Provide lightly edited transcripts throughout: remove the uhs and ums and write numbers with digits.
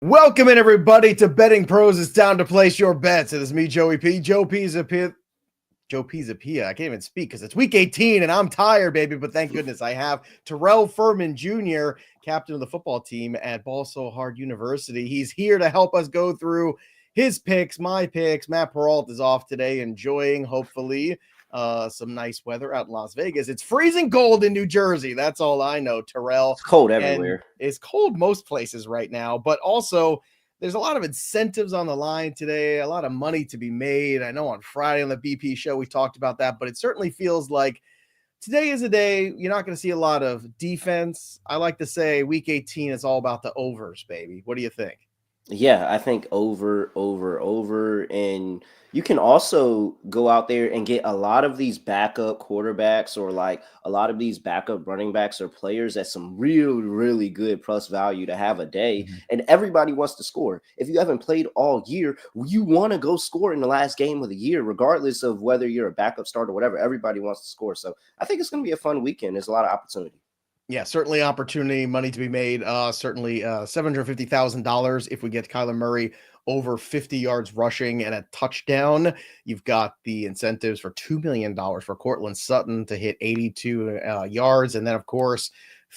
Welcome in, everybody, to Betting Pros. It's time to place your bets. It is me, Joey P. Joe Pisapia. I can't even speak because it's week 18 and I'm tired, baby. But thank goodness I have Terrell Furman Jr., captain of the football team at Ball So Hard University. He's here to help us go through his picks, my picks. Matt Peralt is off today, enjoying, hopefully, some nice weather out in Las Vegas. It's freezing cold in New Jersey. That's all I know, Terrell. It's cold And everywhere. it's cold most places right now, but also there's a lot of incentives on the line today, a lot of money to be made. I know on Friday on the BP show we talked about that, but it certainly feels like today is a day you're not going to see a lot of defense. I like to say week 18 is all about the overs, baby. What do you think? Yeah, I think over. And you can also go out there and get a lot of these backup quarterbacks or like a lot of these backup running backs or players at some really good plus value to have a day. Mm-hmm. And everybody wants to score. If you haven't played all year, you want to go score in the last game of the year, regardless of whether you're a backup starter or whatever. Everybody wants to score. So I think it's going to be a fun weekend. There's a lot of opportunity. Yeah, certainly opportunity, money to be made. Certainly $750,000 if we get Kyler Murray over 50 yards rushing and a touchdown. You've got the incentives for $2 million for Cortland Sutton to hit 82 yards. And then, of course,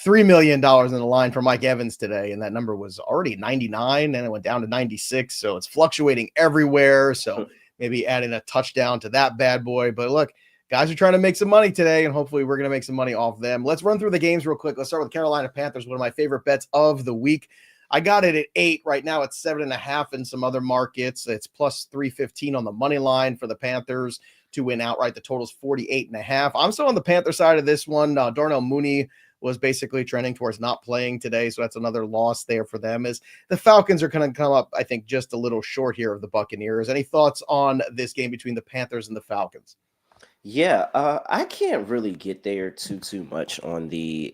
$3 million in the line for Mike Evans today. And that number was already 99 and it went down to 96. So it's fluctuating everywhere. So maybe adding a touchdown to that bad boy. But look, guys are trying to make some money today, and hopefully we're going to make some money off them. Let's run through the games real quick. Let's start with Carolina Panthers, one of my favorite bets of the week. I got it at 8. Right now it's 7.5 in some other markets. It's plus 315 on the money line for the Panthers to win outright. The total's 48.5. I'm still on the Panther side of this one. Darnell Mooney was basically trending towards not playing today, so that's another loss there for them. As the Falcons are going to come up, I think, just a little short here of the Buccaneers. Any thoughts on this game between the Panthers and the Falcons? Yeah, I can't really get there too much on the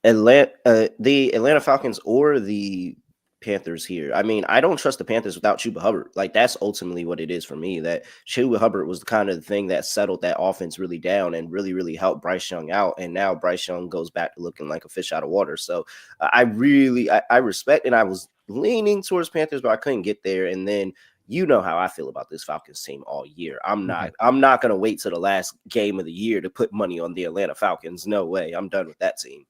Atlanta Falcons or the Panthers here. I mean, I don't trust the Panthers without Chuba Hubbard. Like that's ultimately what it is for me. That Chuba Hubbard was the kind of the thing that settled that offense really down and really helped Bryce Young out. And now Bryce Young goes back to looking like a fish out of water. So I respect, and I was leaning towards Panthers, but I couldn't get there. And then you know how I feel about this Falcons team all year. I'm not going to wait till the last game of the year to put money on the Atlanta Falcons. No way. I'm done with that team.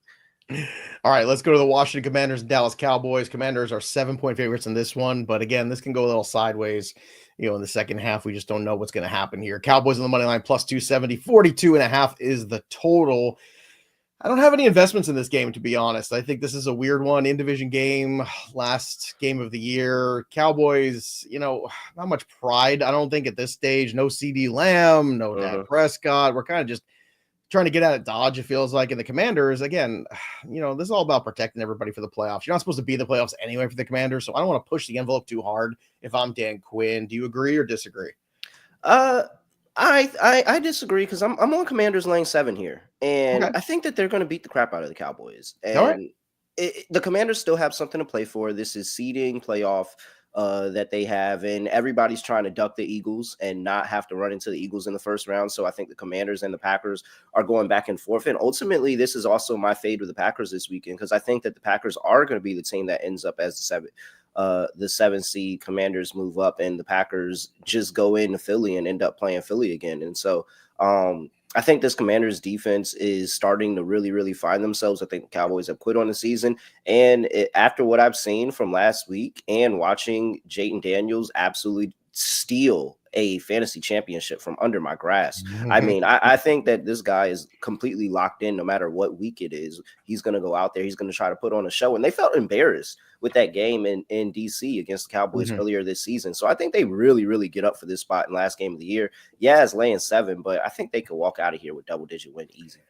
All right, let's go to the Washington Commanders and Dallas Cowboys. Commanders are 7-point favorites in this one, but again, this can go a little sideways. In the second half, we just don't know what's going to happen here. Cowboys on the money line plus 270, 42.5 is the total. I don't have any investments in this game, to be honest. I think this is a weird one. In-division game, last game of the year. Cowboys, not much pride, I don't think, at this stage. No CD Lamb, no Dak Prescott. We're kind of just trying to get out of Dodge, it feels like. And the Commanders, again, this is all about protecting everybody for the playoffs. You're not supposed to be in the playoffs anyway for the Commanders, so I don't want to push the envelope too hard if I'm Dan Quinn. Do you agree or disagree? I disagree because I'm on Commanders laying 7 here, and I think that they're going to beat the crap out of the Cowboys. And the Commanders still have something to play for. This is seeding playoff that they have, and everybody's trying to duck the Eagles and not have to run into the Eagles in the first round. So I think the Commanders and the Packers are going back and forth. And ultimately, this is also my fade with the Packers this weekend because I think that the Packers are going to be the team that ends up as the 7 seed. Commanders move up and the Packers just go into Philly and end up playing Philly again. And so I think this Commanders defense is starting to really find themselves. I think the Cowboys have quit on the season. And after what I've seen from last week and watching Jayden Daniels absolutely steal a fantasy championship from under my grasp. I mean, I think that this guy is completely locked in no matter what week it is. He's going to go out there. He's going to try to put on a show. And they felt embarrassed with that game in D.C. against the Cowboys earlier this season. So I think they really get up for this spot in last game of the year. Yeah, it's laying 7, but I think they could walk out of here with double-digit win easy.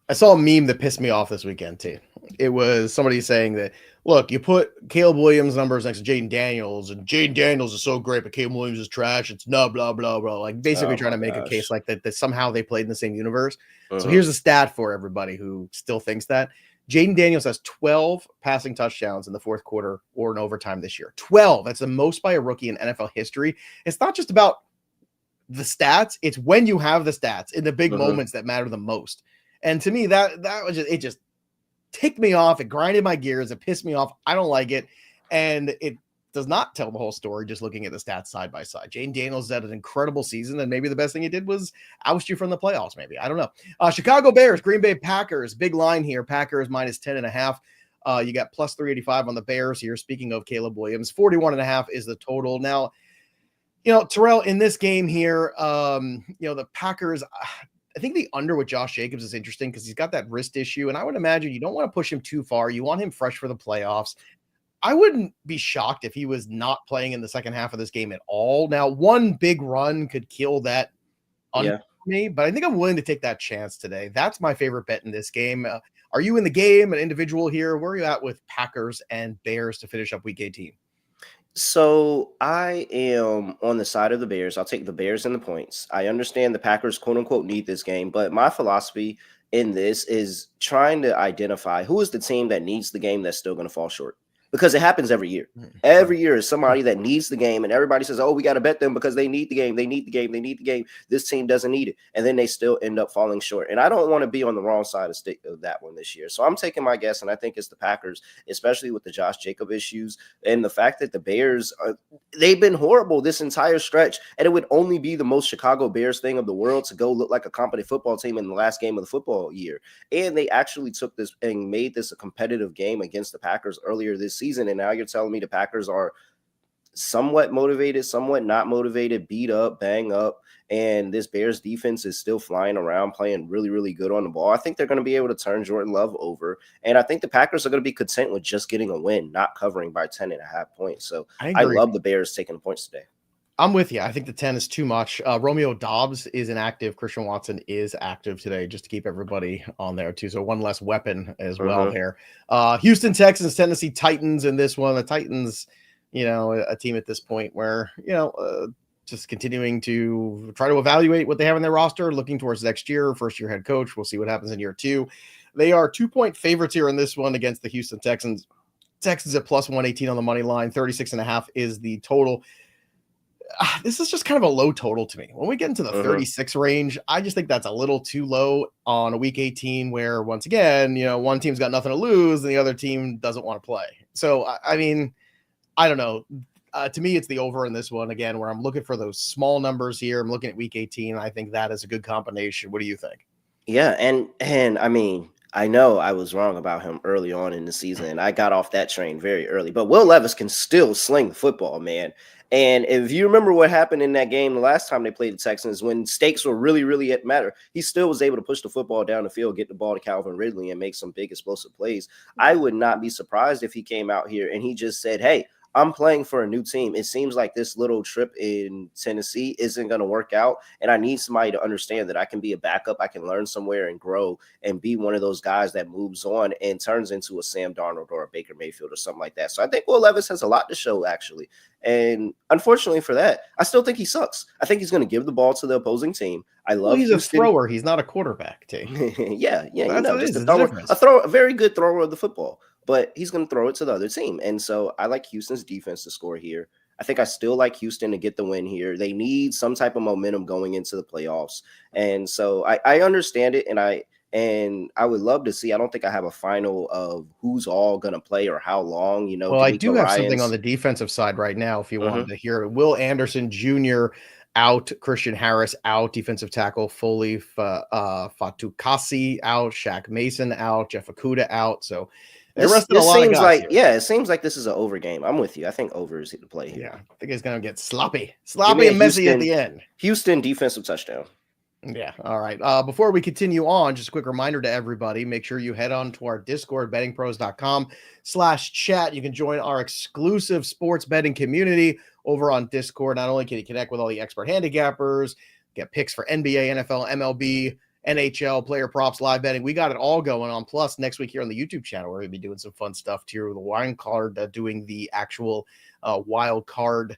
I saw a meme that pissed me off this weekend, too. It was somebody saying that, look, you put Caleb Williams' numbers next to Jayden Daniels, and Jayden Daniels is so great, but Caleb Williams is trash. It's no blah, blah, blah. Like basically trying to make a case like that somehow they played in the same universe. So here's a stat for everybody who still thinks that. Jayden Daniels has 12 passing touchdowns in the fourth quarter or in overtime this year. 12. That's the most by a rookie in NFL history. It's not just about the stats. It's when you have the stats in the big moments that matter the most. And to me, that was just, it just ticked me off. It grinded my gears. It pissed me off. I don't like it. And it does not tell the whole story just looking at the stats side by side. Jane Daniels had an incredible season, and maybe the best thing he did was oust you from the playoffs. Maybe, I don't know. Chicago Bears, Green Bay Packers, big line here. Packers minus 10.5. You got plus 385 on the Bears here. Speaking of Caleb Williams, 41.5 is the total. Now, Terrell, in this game here, the Packers, I think the under with Josh Jacobs is interesting because he's got that wrist issue, and I would imagine you don't want to push him too far. You want him fresh for the playoffs. I wouldn't be shocked if he was not playing in the second half of this game at all. Now, one big run could kill that under me, but I think I'm willing to take that chance today. That's my favorite bet in this game. Are you in the game, an individual here? Where are you at with Packers and Bears to finish up Week 18? So I am on the side of the Bears. I'll take the Bears and the points. I understand the Packers, quote unquote, need this game, but my philosophy in this is trying to identify who is the team that needs the game that's still going to fall short. Because it happens every year. Every year is somebody that needs the game, and everybody says, oh, we got to bet them because they need the game. They need the game. They need the game. This team doesn't need it. And then they still end up falling short. And I don't want to be on the wrong side of that one this year. So I'm taking my guess, and I think it's the Packers, especially with the Josh Jacob issues and the fact that the Bears, they've been horrible this entire stretch. And it would only be the most Chicago Bears thing of the world to go look like a competent football team in the last game of the football year. And they actually took this and made this a competitive game against the Packers earlier this season, and now you're telling me the Packers are somewhat motivated, somewhat not motivated, beat up, bang up, and this Bears defense is still flying around, playing really, really good on the ball. I think they're going to be able to turn Jordan Love over, and I think the Packers are going to be content with just getting a win, not covering by 10.5 points. So I love the Bears taking the points today. I'm with you. I think the 10 is too much. Romeo Dobbs is inactive. Christian Watson is active today, just to keep everybody on there too. So one less weapon as well here. Houston Texans, Tennessee Titans in this one. The Titans, a team at this point where, just continuing to try to evaluate what they have in their roster, looking towards next year, first-year head coach. We'll see what happens in year 2. They are 2-point favorites here in this one against the Houston Texans. Texans at plus 118 on the money line. 36.5 is the total. This is just kind of a low total to me. When we get into the 36 range, I just think that's a little too low on a Week 18 where, once again, one team's got nothing to lose and the other team doesn't want to play. So, I mean, I don't know. To me, it's the over in this one, again, where I'm looking for those small numbers here. I'm looking at Week 18. I think that is a good combination. What do you think? Yeah, and I mean, I know I was wrong about him early on in the season, and I got off that train very early. But Will Levis can still sling the football, man. And if you remember what happened in that game the last time they played the Texans, when stakes were really, really at matter, he still was able to push the football down the field, get the ball to Calvin Ridley, and make some big explosive plays. I would not be surprised if he came out here and he just said, hey, I'm playing for a new team. It seems like this little trip in Tennessee isn't going to work out, and I need somebody to understand that I can be a backup. I can learn somewhere and grow and be one of those guys that moves on and turns into a Sam Darnold or a Baker Mayfield or something like that. So I think Will Levis has a lot to show, actually. And unfortunately for that, I still think he sucks. I think he's going to give the ball to the opposing team. I love he's Houston. A thrower. He's not a quarterback, too. yeah, just a very good thrower of the football. But he's going to throw it to the other team. And so I like Houston's defense to score here. I think I still like Houston to get the win here. They need some type of momentum going into the playoffs. And so I understand it, and I would love to see. I don't think I have a final of who's all going to play or how long. Well, I do have something on the defensive side right now if you wanted to hear it. Will Anderson Jr. out, Christian Harris out, defensive tackle Foley Fatukasi out, Shaq Mason out, Jeff Okudah out. So it seems like this is an over game. I'm with you. I think over is the play here. Yeah, I think it's going to get sloppy and messy at the end. Houston defensive touchdown. Yeah. All right. Before we continue on, just a quick reminder to everybody, make sure you head on to our Discord, bettingpros.com/chat. You can join our exclusive sports betting community over on Discord. Not only can you connect with all the expert handicappers, get picks for NBA, NFL, MLB, NHL, player props, live betting. We got it all going on. Plus, next week here on the YouTube channel, we're going to be doing some fun stuff too. With the wild card, doing the actual wild card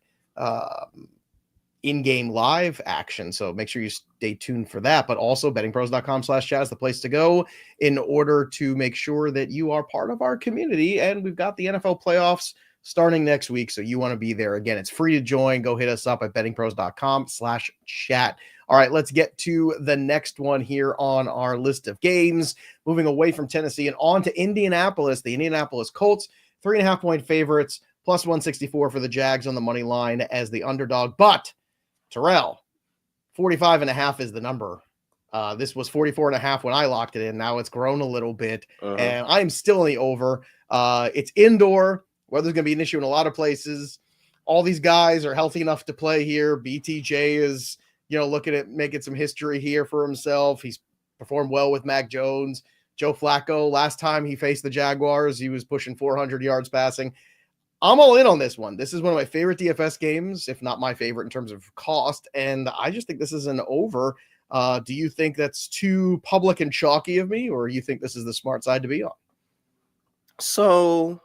in-game live action. So make sure you stay tuned for that. But also, bettingpros.com/chat is the place to go in order to make sure that you are part of our community. And we've got the NFL playoffs starting next week, so you want to be there. Again, it's free to join. Go hit us up at bettingpros.com/chat. All right, let's get to the next one here on our list of games. Moving away from Tennessee and on to Indianapolis. The Indianapolis Colts, 3.5-point favorites, plus 164 for the Jags on the money line as the underdog. But Terrell, 45.5 is the number. This was 44.5 when I locked it in. Now it's grown a little bit, and I'm still in the over. It's indoor. Weather's going to be an issue in a lot of places. All these guys are healthy enough to play here. BTJ is, looking at making some history here for himself. He's performed well with Mac Jones. Joe Flacco, last time he faced the Jaguars, he was pushing 400 yards passing. I'm all in on this one. This is one of my favorite DFS games, if not my favorite in terms of cost, and I just think this is an over. Do you think that's too public and chalky of me, or you think this is the smart side to be on? So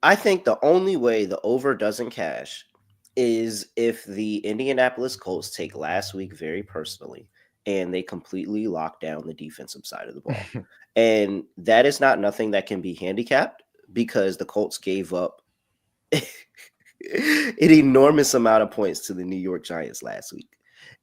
I think the only way the over doesn't cash is if the Indianapolis Colts take last week very personally and they completely lock down the defensive side of the ball. And that is not nothing that can be handicapped because the Colts gave up an enormous amount of points to the New York Giants last week.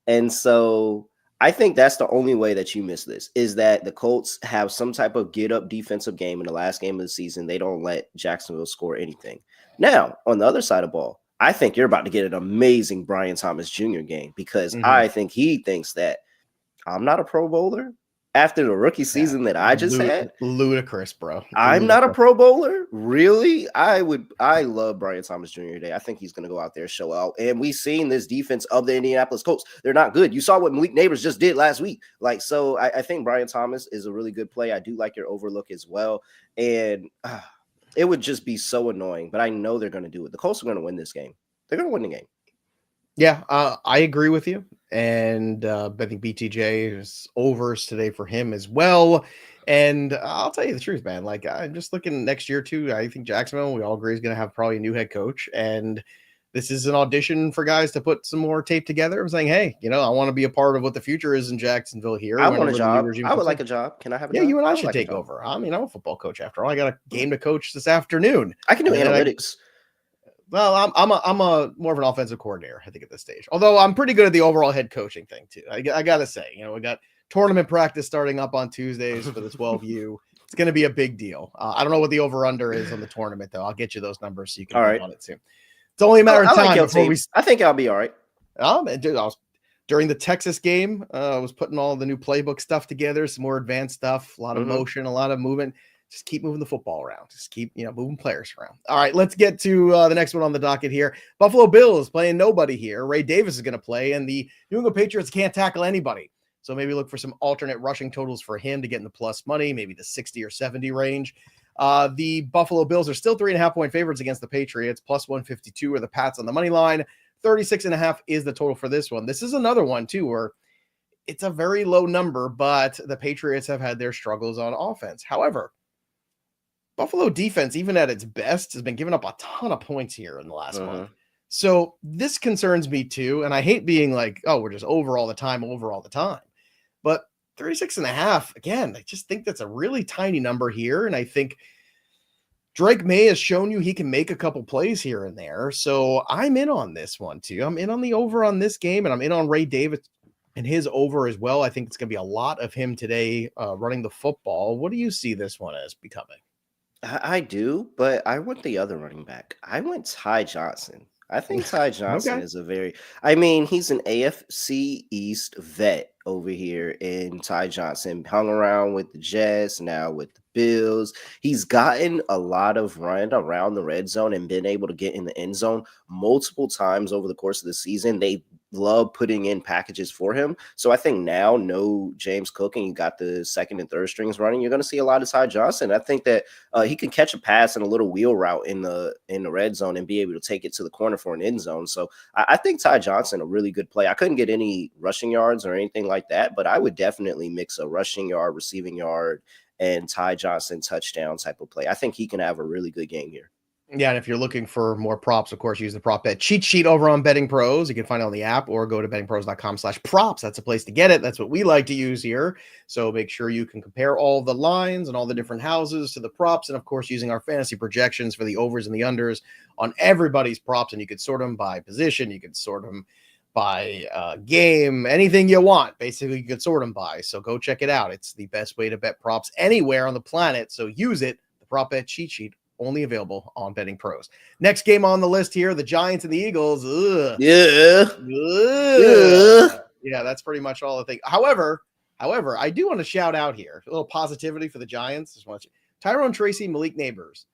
And so I think that's the only way that you miss this, is that the Colts have some type of get-up defensive game in the last game of the season. They don't let Jacksonville score anything. Now, on the other side of the ball, I think you're about to get an amazing Brian Thomas Jr. game because I think he thinks that I'm not a Pro Bowler. After the rookie season that I just had, ludicrous, bro. I'm not a Pro Bowler. Really? I love Brian Thomas Jr. today. I think he's going to go out there, show out. And we've seen this defense of the Indianapolis Colts. They're not good. You saw what Malik Neighbors just did last week. So I think Brian Thomas is a really good play. I do like your overlook as well. And it would just be so annoying, but I know they're going to do it. The Colts are going to win this game. They're going to win the game. Yeah, I agree with you. And I think BTJ is overs today for him as well. And I'll tell you the truth, man. I'm just looking next year, too. I think Jacksonville, we all agree, is going to have probably a new head coach. And this is an audition for guys to put some more tape together. I'm saying, hey, I want to be a part of what the future is in Jacksonville here. I want a job. I would like a job. Can I have a job? Yeah, you and I should take over. I'm a football coach after all. I got a game to coach this afternoon. I can do analytics. Well, I'm a more of an offensive coordinator, I think, at this stage. Although I'm pretty good at the overall head coaching thing too. I gotta say, we got tournament practice starting up on Tuesdays for the 12U. It's going to be a big deal. I don't know what the over under is on the tournament though. I'll get you those numbers so you can bet on it soon. It's only a matter of time before we. I think I'll be all right. During the Texas game, I was putting all the new playbook stuff together, some more advanced stuff, a lot of motion, a lot of movement. Just keep moving the football around. Just keep, moving players around. All right, let's get to the next one on the docket here. Buffalo Bills playing nobody here. Ray Davis is going to play, and the New England Patriots can't tackle anybody. So maybe look for some alternate rushing totals for him to get in the plus money, maybe the 60 or 70 range. The Buffalo Bills are still 3.5-point favorites against the Patriots, plus 152 are the Pats on the money line. 36.5 is the total for this one. This is another one, too, where it's a very low number, but the Patriots have had their struggles on offense. However, Buffalo defense, even at its best, has been giving up a ton of points here in the last month. So this concerns me too. And I hate being like, oh, we're just over all the time. But 36.5, again, I just think that's a really tiny number here. And I think Drake May has shown you he can make a couple plays here and there. So I'm in on this one too. I'm in on the over on this game, and I'm in on Ray Davis and his over as well. I think it's going to be a lot of him today running the football. What do you see this one as becoming? I do, but I want the other running back. I went Ty Johnson. I think Ty Johnson is he's an AFC East vet over here, and Ty Johnson hung around with the Jets, now with the Bills. He's gotten a lot of run around the red zone and been able to get in the end zone multiple times over the course of the season. They love putting in packages for him. So I think now, no James Cook, and you got the second and third strings running, you're going to see a lot of Ty Johnson. I think that he can catch a pass and a little wheel route in the red zone and be able to take it to the corner for an end zone. So I think Ty Johnson, a really good play. I couldn't get any rushing yards or anything like that, but I would definitely mix a rushing yard, receiving yard, and Ty Johnson touchdown type of play. I think he can have a really good game here. Yeah, and if you're looking for more props, of course, use the prop bet cheat sheet over on Betting Pros. You can find it on the app or go to bettingpros.com/props. That's a place to get it. That's what we like to use here. So make sure you can compare all the lines and all the different houses to the props. And of course, using our fantasy projections for the overs and the unders on everybody's props. And you could sort them by position. You could sort them by game, anything you want. Basically, you could sort them by. So go check it out. It's the best way to bet props anywhere on the planet. So use it, the prop bet cheat sheet only available on Betting Pros. Next game on the list here, the Giants and the Eagles. Ugh. Yeah. Ugh. Yeah, that's pretty much all I think. However, I do want to shout out here a little positivity for the Giants. Just want to Tyrone Tracy, Malik Neighbors,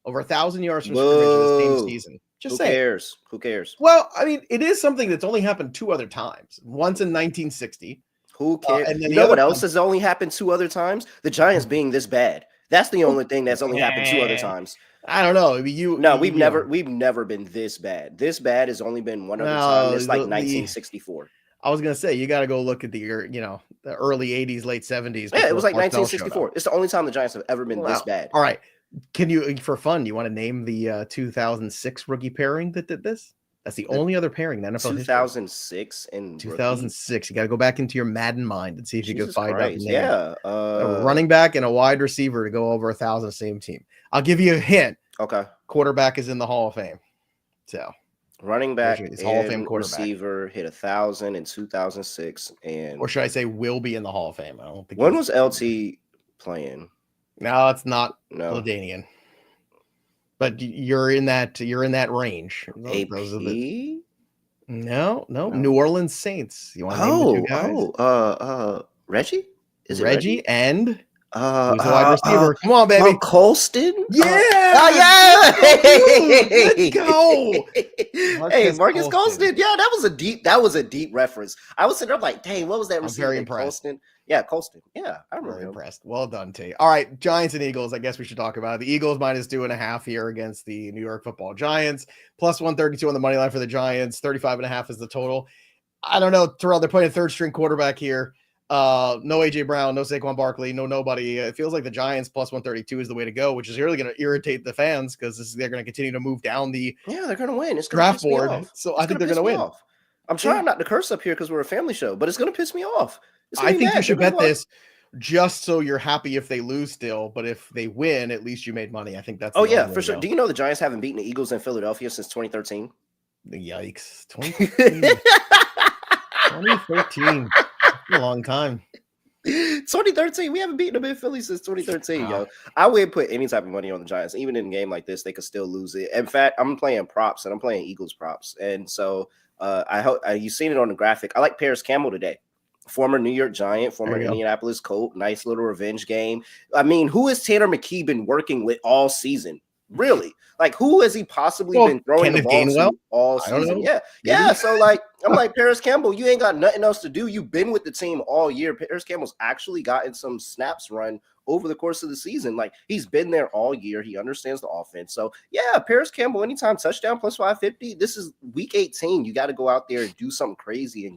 over 1,000 yards from scrimmage in the same season. Just Who cares? Who cares? Well, I mean, it is something that's only happened 2 other times. Once in 1960. Who cares? And then you know what else has only happened 2 other times? The Giants being this bad. That's the only thing that's only happened 2 other times. I don't know. I mean, we've never been this bad. This bad has only been one other time. It's like 1964. I was gonna say you got to go look at the early 80s, late 70s. Yeah, it was like 1964. It's the only time the Giants have ever been this bad. All right, can you, for fun, you want to name the 2006 rookie pairing that did this? That's the only other pairing in NFL 2006 and 2006. You got to go back into your Madden mind and see if you can find out the name. Yeah, a running back and a wide receiver to go over 1,000 same team. I'll give you a hint. Okay, quarterback is in the Hall of Fame. So running back and Hall of Fame quarterback. Receiver hit 1,000 in 2006, or should I say will be in the Hall of Fame? I don't think. When was LT playing? No, it's not. No, Ladanian. But you're in that range. AP? No. New Orleans Saints. You want to name the 2 guys? Reggie? Is it Reggie? And who's the wide receiver? Come on, baby. Colston? Yeah. Yeah. Let's go. Hey, Marcus Colston. Yeah, that was a deep reference. I was sitting there like, dang, what was that receiver? I'm very impressed. Colston? Yeah, Colston. Yeah, I'm very impressed. Well done, T. All right, Giants and Eagles. I guess we should talk about it. The Eagles -2.5 here against the New York Football Giants. Plus 132 on the money line for the Giants. 35.5 is the total. I don't know, Terrell. They're playing a 3rd-string quarterback here. No AJ Brown, no Saquon Barkley, no nobody. It feels like the Giants plus 132 is the way to go, which is really going to irritate the fans because they're going to continue to move down the they're going to win. It's draft board. So I think they're going to win. I'm trying not to curse up here because we're a family show, but it's going to piss me off. I think you should bet this just so you're happy if they lose still, but if they win, at least you made money. I think that's for sure. Do you know the Giants haven't beaten the Eagles in Philadelphia since 2013? Yikes. 2013. A long time. 2013. We haven't beaten them in Philly since 2013, yo. I wouldn't put any type of money on the Giants. Even in a game like this, they could still lose it. In fact, I'm playing props, and I'm playing Eagles props. And so I hope you've seen it on the graphic. I like Paris Campbell today. Former New York Giant, former Indianapolis Colt. Nice little revenge game. I mean, who has Tanner McKee been working with all season? Really? Like, who has he possibly been throwing the ball to all season? Yeah. So, like, I'm like, Paris Campbell, you ain't got nothing else to do. You've been with the team all year. Paris Campbell's actually gotten some snaps run over the course of the season. Like, he's been there all year. He understands the offense. So, yeah, Paris Campbell, anytime touchdown plus 550. This is week 18. You got to go out there and do something crazy and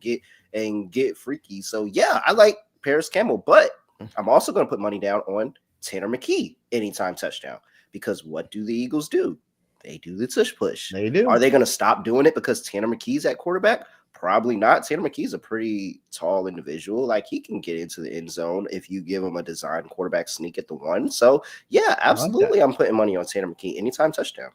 get freaky. So, yeah, I like Paris Campbell, but I'm also going to put money down on Tanner McKee anytime touchdown. Because what do the Eagles do? They do the tush push. They do. Are they going to stop doing it because Tanner McKee's at quarterback? Probably not. Tanner McKee's a pretty tall individual. Like, he can get into the end zone if you give him a design quarterback sneak at the 1. So, yeah, absolutely. I'm putting money on Tanner McKee anytime touchdown.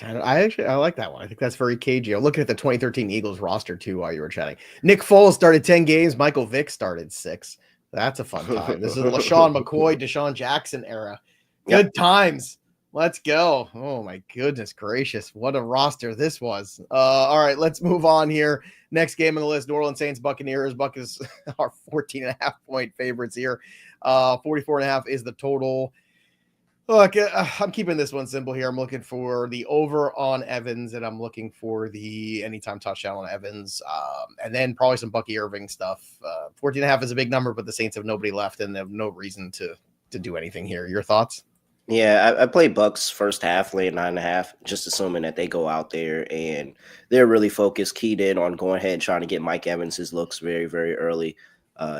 I like that one. I think that's very cagey. I'm looking at the 2013 Eagles roster, too, while you were chatting. Nick Foles started 10 games. Michael Vick started 6. That's a fun time. This is LaShawn McCoy, Deshaun Jackson era. Good times. Let's go. Oh, my goodness gracious. What a roster this was. All right, let's move on here. Next game on the list, New Orleans Saints, Buccaneers. Buckets are 14.5-point favorites here. 44.5 is the total. Look, I'm keeping this one simple here. I'm looking for the over on Evans, and I'm looking for the anytime touchdown on Evans, and then probably some Bucky Irving stuff. 14.5 is a big number, but the Saints have nobody left, and they have no reason to do anything here. Your thoughts? Yeah, I played Bucks first half, laying 9.5, just assuming that they go out there and they're really focused, keyed in on going ahead and trying to get Mike Evans his looks very, very early,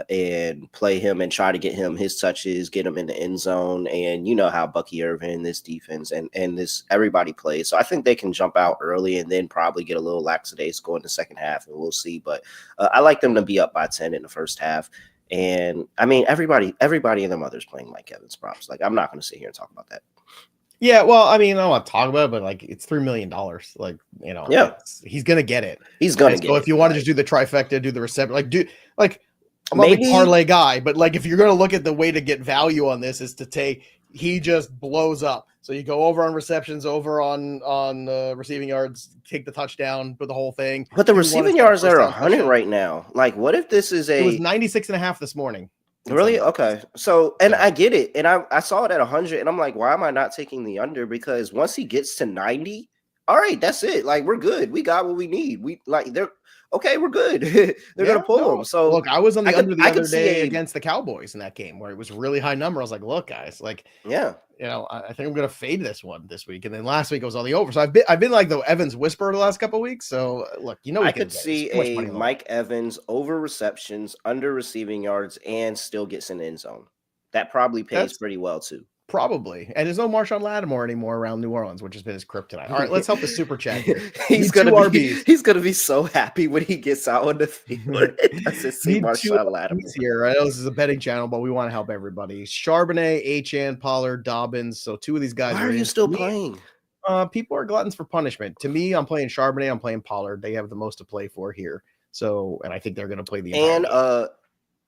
and play him and try to get him his touches, get him in the end zone. And you know how Bucky Irvin, this defense, and this everybody plays. So I think they can jump out early and then probably get a little lackadaisical in the second half, and we'll see. But I like them to be up by 10 in the first half. And I mean, everybody and their mother's playing Mike Evans props. Like, I'm not going to sit here and talk about that. Yeah, well, I mean, I don't want to talk about it, but like, it's $3 million. Like, you know, he's going to get it. He's going to get it. So if you want to just do the trifecta, do the reception, I'm not a big parlay guy, but like, if you're going to look at the way to get value on this is to take, he just blows up. So you go over on receptions, over on receiving yards, take the touchdown, put the whole thing. But the receiving yards are 100 right now. Like, what if this is It was 96.5 this morning. Really? Okay. So, and I get it. And I saw it at 100, and I'm like, why am I not taking the under? Because once he gets to 90, all right, that's it. Like, we're good. We got what we need. We're good. They're gonna pull them. So look, I was on the under the other day against the Cowboys in that game where it was a really high number. I was like, look, guys, like, yeah, I think I'm gonna fade this one this week. And then last week it was all the over. So I've been like the Evans whisperer the last couple of weeks. So look, I could see a Mike Evans over receptions, under receiving yards, and still gets in the end zone. That probably pays pretty well too. Probably. And there's no Marshawn Lattimore anymore around New Orleans, which has been his kryptonite. All right, let's help the super chat here. He's gonna be so happy when he gets out on the field. Doesn't see Marshawn Lattimore here. I know this is a betting channel, but we want to help everybody. Charbonnet, Achane, Pollard, Dobbins. So two of these guys. Why are you still playing? People are gluttons for punishment. To me, I'm playing Charbonnet. I'm playing Pollard. They have the most to play for here. So, and I think they're going to play the entire game.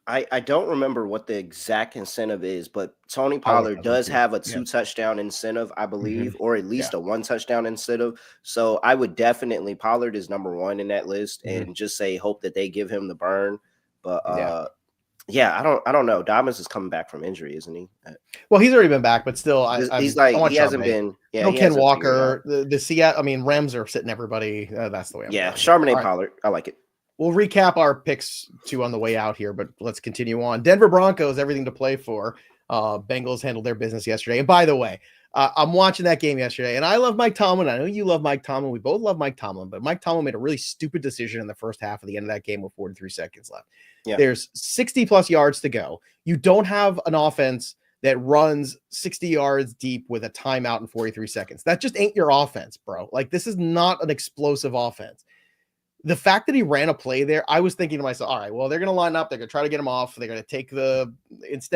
I don't remember what the exact incentive is, but Tony Pollard does have a 2-touchdown incentive, I believe, or at least a 1-touchdown incentive. So I would definitely, Pollard is number 1 in that list, and just say hope that they give him the burn. But I don't know. Dobbins is coming back from injury, isn't he? Well, he's already been back, but still, he hasn't been. Yeah, no Ken Walker. The Seattle. I mean, Rams are sitting everybody. That's the way. Charbonnet, Pollard. I like it. We'll recap our picks too on the way out here, but let's continue on. Denver Broncos, everything to play for. Bengals handled their business yesterday. And by the way, I'm watching that game yesterday, and I love Mike Tomlin. I know you love Mike Tomlin. We both love Mike Tomlin, but Mike Tomlin made a really stupid decision in the first half of the end of that game with 43 seconds left. Yeah. There's 60 plus yards to go. You don't have an offense that runs 60 yards deep with a timeout in 43 seconds. That just ain't your offense, bro. Like, this is not an explosive offense. The fact that he ran a play there, I was thinking to myself, all right, well, they're going to line up. They're going to try to get him off. They're going to take if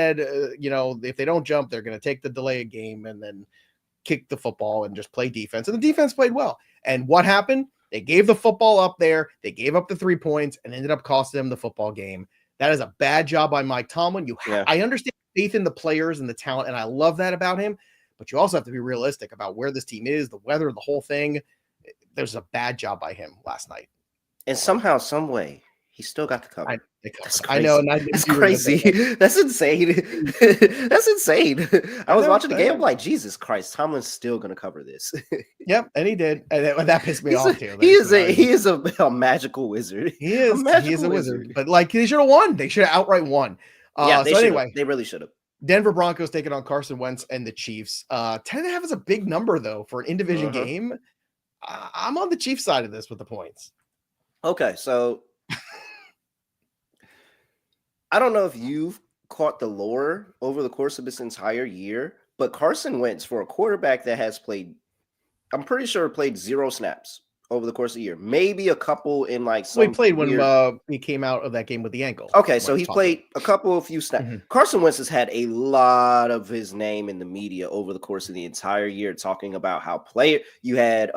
they don't jump, they're going to take the delay of game and then kick the football and just play defense. And the defense played well. And what happened? They gave the football up there. They gave up the 3 points and ended up costing them the football game. That is a bad job by Mike Tomlin. I understand faith in the players and the talent, and I love that about him. But you also have to be realistic about where this team is, the weather, the whole thing. There's a bad job by him last night. And somehow, some way, he still got the cover. I know. That's crazy. That's insane. That's insane. I was watching the game. I'm like, Jesus Christ, Tomlin's still going to cover this. Yep, and he did. And that pissed me off too. He is a magical wizard. He is a wizard. But like, they should have won. They should have outright won. They really should have. Denver Broncos taking on Carson Wentz and the Chiefs. 10.5 is a big number though for an in-division game. I'm on the Chiefs side of this with the points. Okay, so I don't know if you've caught the lore over the course of this entire year, but Carson Wentz, for a quarterback that has played, I'm pretty sure played 0 snaps over the course of the year. Maybe a couple in like some. Well, he played when he came out of that game with the ankle. Okay, so he played a few snaps. Carson Wentz has had a lot of his name in the media over the course of the entire year, talking about how you had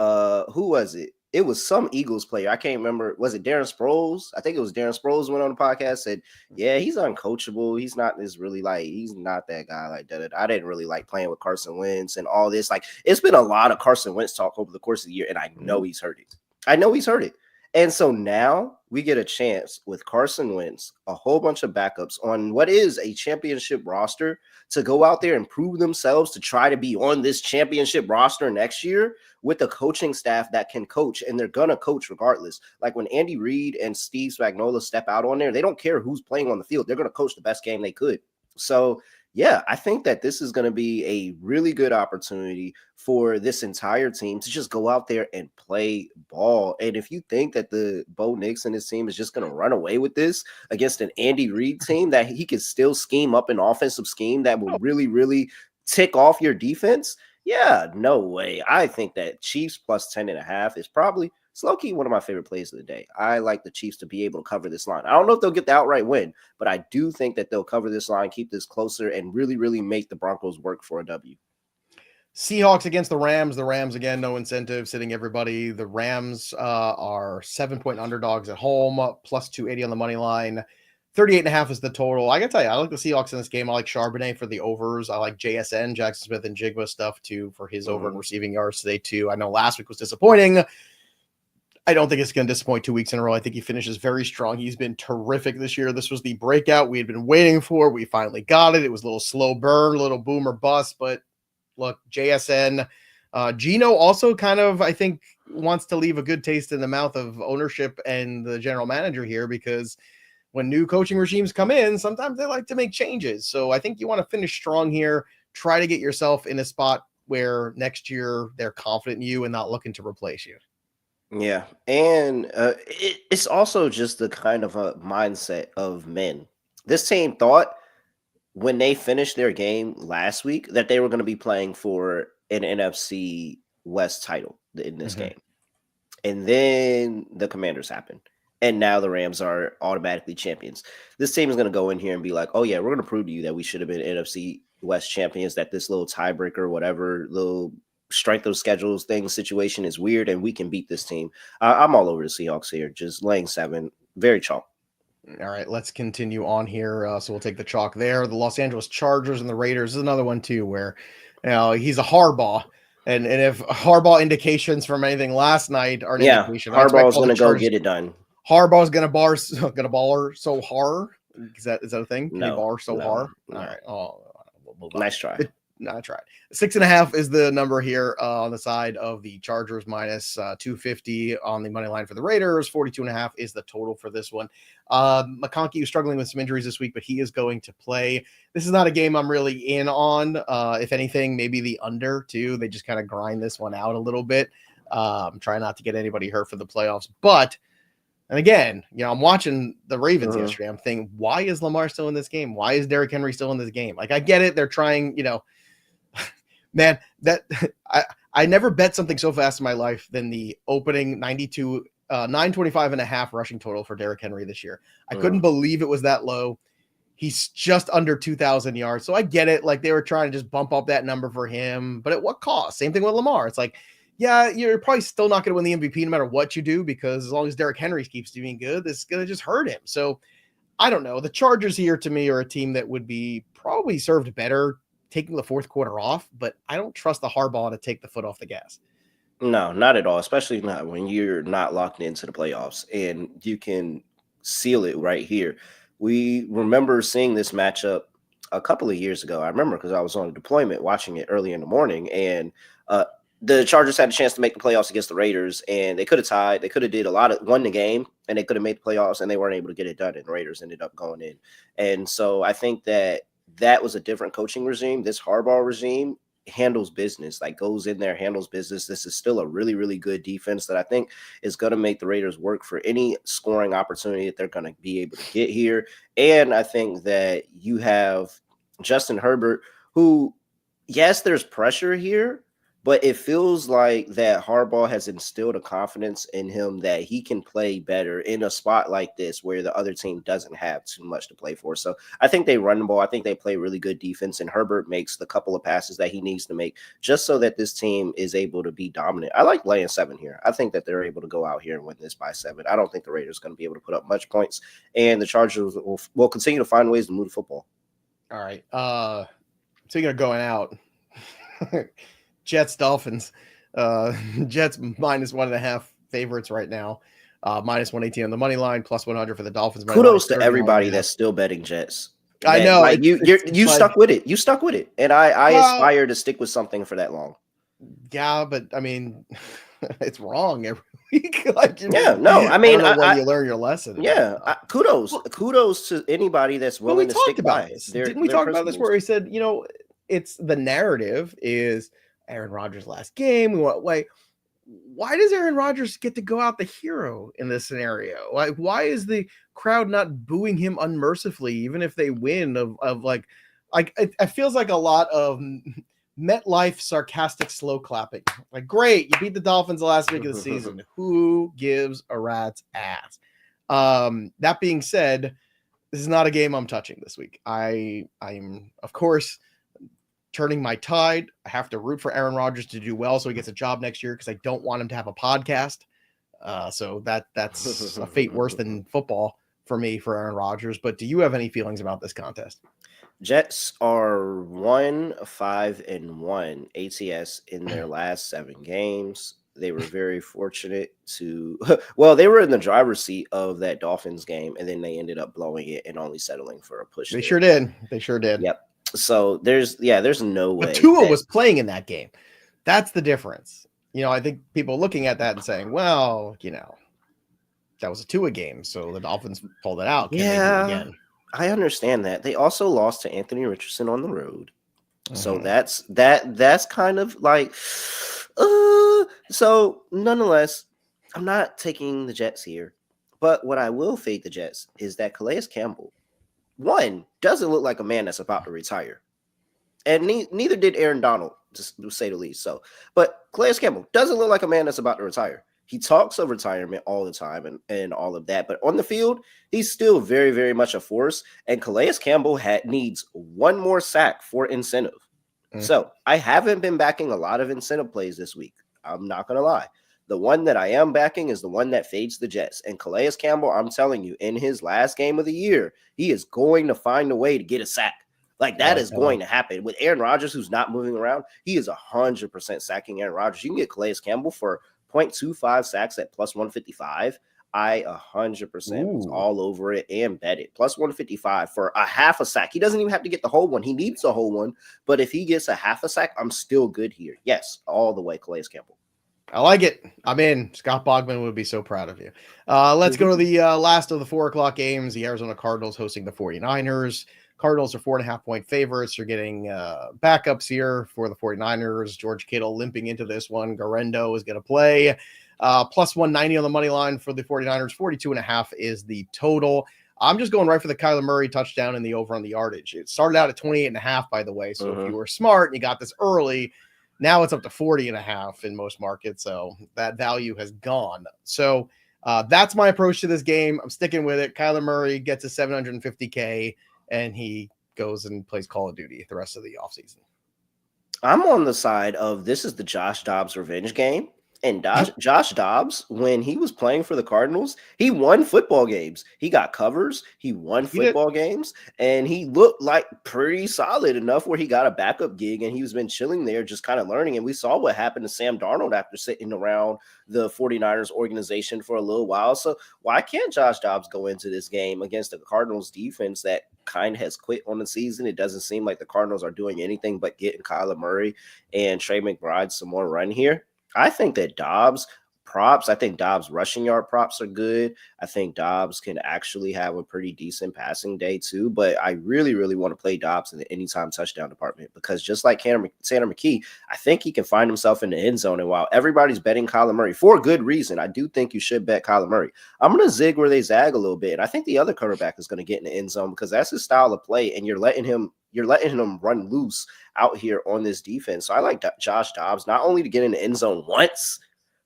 who was it? It was some Eagles player. I can't remember. Was it Darren Sproles? I think it was Darren Sproles went on the podcast, said, yeah, he's uncoachable. He's not he's not that guy like that. I didn't really like playing with Carson Wentz and all this. Like, it's been a lot of Carson Wentz talk over the course of the year, and I know he's heard it. And so now we get a chance with Carson Wentz, a whole bunch of backups on what is a championship roster, to go out there and prove themselves to try to be on this championship roster next year with a coaching staff that can coach, and they're going to coach regardless. Like when Andy Reid and Steve Spagnuolo step out on there, they don't care who's playing on the field. They're going to coach the best game they could. So yeah, I think that this is going to be a really good opportunity for this entire team to just go out there and play ball. And if you think that the Bo Nix and his team is just going to run away with this against an Andy Reid team, that he can still scheme up an offensive scheme that will really, really tick off your defense, yeah, no way. I think that Chiefs plus 10.5 is probably, it's low-key one of my favorite plays of the day. I like the Chiefs to be able to cover this line. I don't know if they'll get the outright win, but I do think that they'll cover this line, keep this closer, and really, really make the Broncos work for a W. Seahawks against the Rams. The Rams, again, no incentive, sitting everybody. The Rams are 7-point underdogs at home, plus 280 on the money line. 38.5 is the total. I gotta tell you, I like the Seahawks in this game. I like Charbonnet for the overs. I like JSN, Jackson Smith and Jigba stuff too for his over and receiving yards today too. I know last week was disappointing. I don't think it's going to disappoint 2 weeks in a row. I think he finishes very strong. He's been terrific this year. This was the breakout we had been waiting for. We finally got it. It was a little slow burn, a little boom or bust, but look, JSN, Gino also kind of, I think, wants to leave a good taste in the mouth of ownership and the general manager here, because when new coaching regimes come in, sometimes they like to make changes. So I think you want to finish strong here. Try to get yourself in a spot where next year they're confident in you and not looking to replace you. Yeah, and it's also just the kind of a mindset of men. This team thought when they finished their game last week that they were going to be playing for an NFC West title in this game. And then the Commanders happened. And now the Rams are automatically champions. This team is going to go in here and be like, oh, yeah, we're going to prove to you that we should have been NFC West champions, that this little tiebreaker, whatever, little strength of schedules thing situation is weird, and we can beat this team. I'm all over the Seahawks here, just laying 7, very chalk. All right, let's continue on here. So we'll take the chalk there. The Los Angeles Chargers and the Raiders is another one too, where he's a Harbaugh, and if Harbaugh indications from anything last night are an indication, Harbaugh's going to go get it done. Harbaugh's going to baller so hard. Is that a thing? Can he bar so hard? No. All right. Oh, nice try. I tried. 6.5 is the number here on the side of the Chargers, minus 250 on the money line for the Raiders. 42.5 is the total for this one. McConkey is struggling with some injuries this week, but he is going to play. This is not a game I'm really in on. If anything, maybe the under too. They just kind of grind this one out a little bit. Try not to get anybody hurt for the playoffs. But, and again, I'm watching the Ravens yesterday. I'm thinking, why is Lamar still in this game? Why is Derrick Henry still in this game? Like, I get it. They're trying, man, that I never bet something so fast in my life than the opening 925.5 rushing total for Derrick Henry this year. I couldn't believe it was that low. He's just under 2,000 yards. So I get it. Like, they were trying to just bump up that number for him, but at what cost? Same thing with Lamar. It's like, yeah, you're probably still not going to win the MVP no matter what you do, because as long as Derrick Henry keeps doing good, this is going to just hurt him. So I don't know. The Chargers here to me are a team that would be probably served better taking the fourth quarter off, but I don't trust the Harbaugh to take the foot off the gas. No, not at all, especially not when you're not locked into the playoffs and you can seal it right here. We remember seeing this matchup a couple of years ago. I remember because I was on a deployment watching it early in the morning, and the Chargers had a chance to make the playoffs against the Raiders, and they could have tied. They could have won the game, and they could have made the playoffs, and they weren't able to get it done, and the Raiders ended up going in. And so I think that was a different coaching regime. This Harbaugh regime handles business, like goes in there, handles business. This is still a really, really good defense that I think is going to make the Raiders work for any scoring opportunity that they're going to be able to get here. And I think that you have Justin Herbert, who, yes, there's pressure here, but it feels like that Harbaugh has instilled a confidence in him that he can play better in a spot like this where the other team doesn't have too much to play for. So I think they run the ball. I think they play really good defense, and Herbert makes the couple of passes that he needs to make just so that this team is able to be dominant. I like laying 7 here. I think that they're able to go out here and win this by 7. I don't think the Raiders are going to be able to put up much points, and the Chargers will continue to find ways to move the football. All right. Speaking of going out, Jets, Dolphins, Jets minus 1.5 favorites right now, minus 118 on the money line, plus 100 for the Dolphins. Kudos to everybody that's still betting Jets. Man, I know, like you stuck with it. You stuck with it, and I aspire to stick with something for that long. Yeah, but I mean, it's wrong every week. Like, I mean, when you learn your lesson. Yeah, kudos to anybody that's willing to stick by it. Didn't we talk about this where he said, it's the narrative is Aaron Rodgers' last game. Why does Aaron Rodgers get to go out the hero in this scenario? Like, why is the crowd not booing him unmercifully, even if they win? It feels like a lot of MetLife sarcastic slow clapping. Like, great, you beat the Dolphins the last week of the season. Who gives a rat's ass? That being said, this is not a game I'm touching this week. I'm of course turning my tide. I have to root for Aaron Rodgers to do well so he gets a job next year, because I don't want him to have a podcast. So that's a fate worse than football. for me for Aaron Rodgers. But do you have any feelings about this contest? Jets are 1-5-1 ATS in their last 7 games. They were very fortunate to, well, they were in the driver's seat of that Dolphins game, and then they ended up blowing it and only settling for a push. They sure did. They sure did. Yep. So there's no way. But Tua was playing in that game. That's the difference. I think people looking at that and saying, well, that was a Tua game, so the Dolphins pulled it out. Can they do it again? I understand that. They also lost to Anthony Richardson on the road. So that's kind of like so nonetheless, I'm not taking the Jets here. But what I will fade the Jets is that Calais Campbell, one, doesn't look like a man that's about to retire. And neither did Aaron Donald, just to say the least. So, but Calais Campbell doesn't look like a man that's about to retire. He talks of retirement all the time and all of that. But on the field, he's still very, very much a force. And Calais Campbell needs one more sack for incentive. So I haven't been backing a lot of incentive plays this week. I'm not going to lie. The one that I am backing is the one that fades the Jets. And Calais Campbell, I'm telling you, in his last game of the year, he is going to find a way to get a sack. Like that is going to happen. With Aaron Rodgers, who's not moving around, he is 100% sacking Aaron Rodgers. You can get Calais Campbell for 0.25 sacks at plus 155. I 100% was all over it and bet it. Plus 155 for a half a sack. He doesn't even have to get the whole one. He needs a whole one. But if he gets a half a sack, I'm still good here. Yes, all the way, Calais Campbell. I like it. I'm in. Scott Bogman would be so proud of you. Let's go to the last of the 4:00 games. The Arizona Cardinals hosting the 49ers. Cardinals are 4.5-point favorites. You're getting backups here for the 49ers. George Kittle limping into this one. Garendo is going to play. Plus 190 on the money line for the 49ers. 42.5 is the total. I'm just going right for the Kyler Murray touchdown and the over on the yardage. It started out at 28.5, by the way. So if you were smart and you got this early, now it's up to 40.5 in most markets. So that value has gone. So that's my approach to this game. I'm sticking with it. Kyler Murray gets a $750K and he goes and plays Call of Duty the rest of the offseason. I'm on the side of this is the Josh Dobbs revenge game. And Josh Dobbs, when he was playing for the Cardinals, he won football games. He got covers. He won football games. And he looked like pretty solid enough where he got a backup gig. And he's been chilling there just kind of learning. And we saw what happened to Sam Darnold after sitting around the 49ers organization for a little while. So why can't Josh Dobbs go into this game against the Cardinals defense that kind of has quit on the season? It doesn't seem like the Cardinals are doing anything but getting Kyler Murray and Trey McBride some more run here. I think that Dobbs props, I think Dobbs rushing yard props are good. I think Dobbs can actually have a pretty decent passing day too, but I really, really want to play Dobbs in the anytime touchdown department because just like Tanner McKee, I think he can find himself in the end zone. And while everybody's betting Kyler Murray for good reason, I do think you should bet Kyler Murray. I'm going to zig where they zag a little bit. And I think the other quarterback is going to get in the end zone because that's his style of play. And you're letting him run loose out here on this defense. So I like Josh Dobbs, not only to get in the end zone once,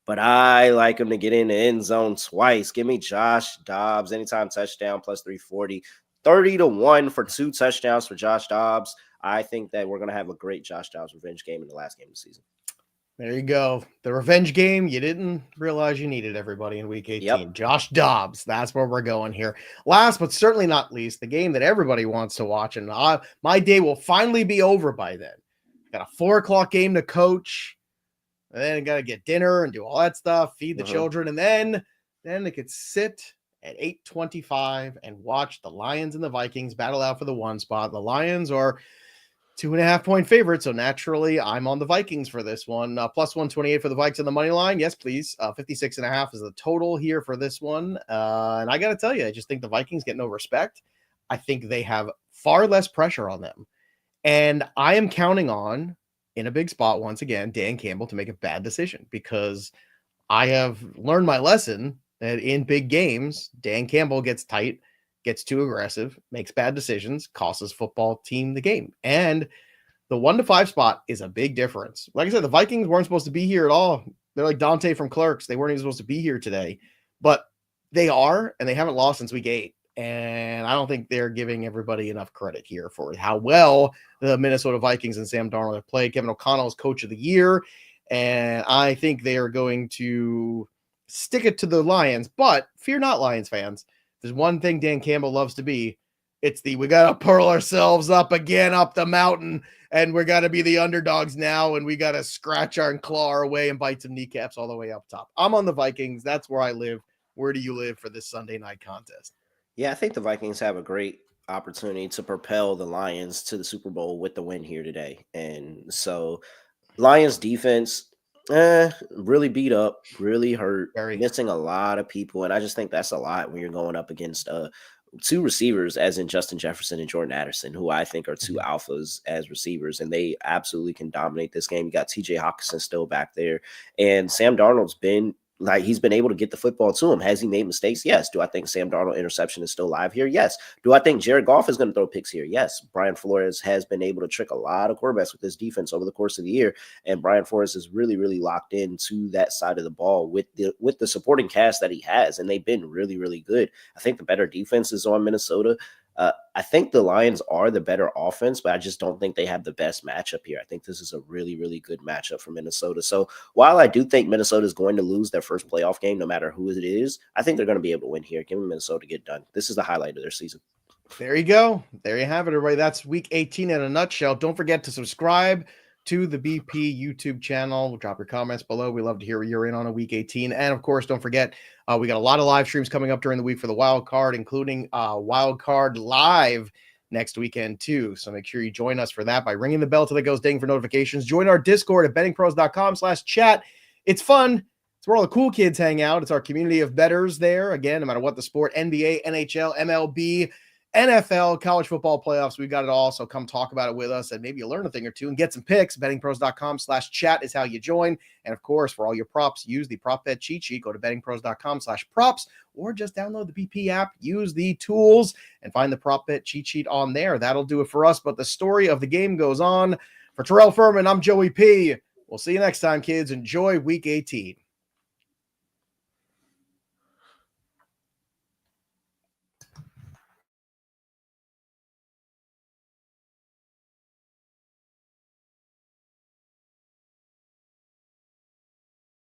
but I like him to get in the end zone twice. Give me Josh Dobbs, anytime touchdown, plus 340. 30-1 for 2 touchdowns for Josh Dobbs. I think that we're going to have a great Josh Dobbs revenge game in the last game of the season. There you go. The revenge game you didn't realize you needed, everybody, in week 18. Yep. Josh Dobbs. That's where we're going here. Last but certainly not least, the game that everybody wants to watch. And my day will finally be over by then. Got a 4:00 game to coach. And then I got to get dinner and do all that stuff, feed the children. And then I could sit at 8:25 and watch the Lions and the Vikings battle out for the 1 spot. The Lions are 2.5-point favorites, so naturally I'm on the Vikings for this one. Plus 128 for the Vikes on the money line. Yes, please. 56.5 is the total here for this one. And I got to tell you, I just think the Vikings get no respect. I think they have far less pressure on them. And I am counting on, in a big spot once again, Dan Campbell to make a bad decision because I have learned my lesson that in big games, Dan Campbell gets tight, gets too aggressive, makes bad decisions, costs his football team the game. And the 1-5 spot is a big difference. Like I said, the Vikings weren't supposed to be here at all. They're like Dante from Clerks. They weren't even supposed to be here today, but they are, and they haven't lost since week 8. And I don't think they're giving everybody enough credit here for how well the Minnesota Vikings and Sam Darnold have played. Kevin O'Connell is coach of the year, and I think they are going to stick it to the Lions. But fear not, Lions fans, there's one thing Dan Campbell loves to be, it's we got to pearl ourselves up again up the mountain, and we're got to be the underdogs now, and we got to scratch our and claw our way and bite some kneecaps all the way up top. I'm on the Vikings. That's where I live. Where do you live for this Sunday night contest? Yeah, I think the Vikings have a great opportunity to propel the Lions to the Super Bowl with the win here today. And so Lions defense, really beat up, really hurt, missing a lot of people. And I just think that's a lot when you're going up against two receivers, as in Justin Jefferson and Jordan Addison, who I think are two alphas as receivers, and they absolutely can dominate this game. You got TJ Hawkinson still back there, and Sam Darnold's been he's been able to get the football to him. Has he made mistakes? Yes. Do I think Sam Darnold interception is still live here? Yes. Do I think Jared Goff is going to throw picks here? Yes. Brian Flores has been able to trick a lot of quarterbacks with this defense over the course of the year, and Brian Flores is really, really locked into that side of the ball with the supporting cast that he has, and they've been really, really good. I think the better defense is on Minnesota. I think the Lions are the better offense, but I just don't think they have the best matchup here. I think this is a really, really good matchup for Minnesota. So while I do think Minnesota is going to lose their first playoff game, no matter who it is, I think they're going to be able to win here. Give them Minnesota to get done. This is the highlight of their season. There you go. There you have it, everybody. That's week 18 in a nutshell. Don't forget to subscribe to the BP YouTube channel. We'll drop your comments below. We love to hear what you're in on a week 18. And of course, don't forget, we got a lot of live streams coming up during the week for the wild card, including wild card live next weekend too. So make sure you join us for that by ringing the bell till it goes ding for notifications. Join our Discord at bettingpros.com/chat. It's fun. It's where all the cool kids hang out. It's our community of bettors there. Again, no matter what the sport, NBA, NHL, MLB, NFL, college football playoffs, we've got it all. So come talk about it with us and maybe you learn a thing or two and get some picks. Bettingpros.com/chat is how you join. And of course, for all your props, use the prop bet cheat sheet. Go to bettingpros.com/props or just download the BP app, use the tools and find the prop bet cheat sheet on there. That'll do it for us. But the story of the game goes on. For Terrell Furman, I'm Joey P. We'll see you next time, kids. Enjoy week 18.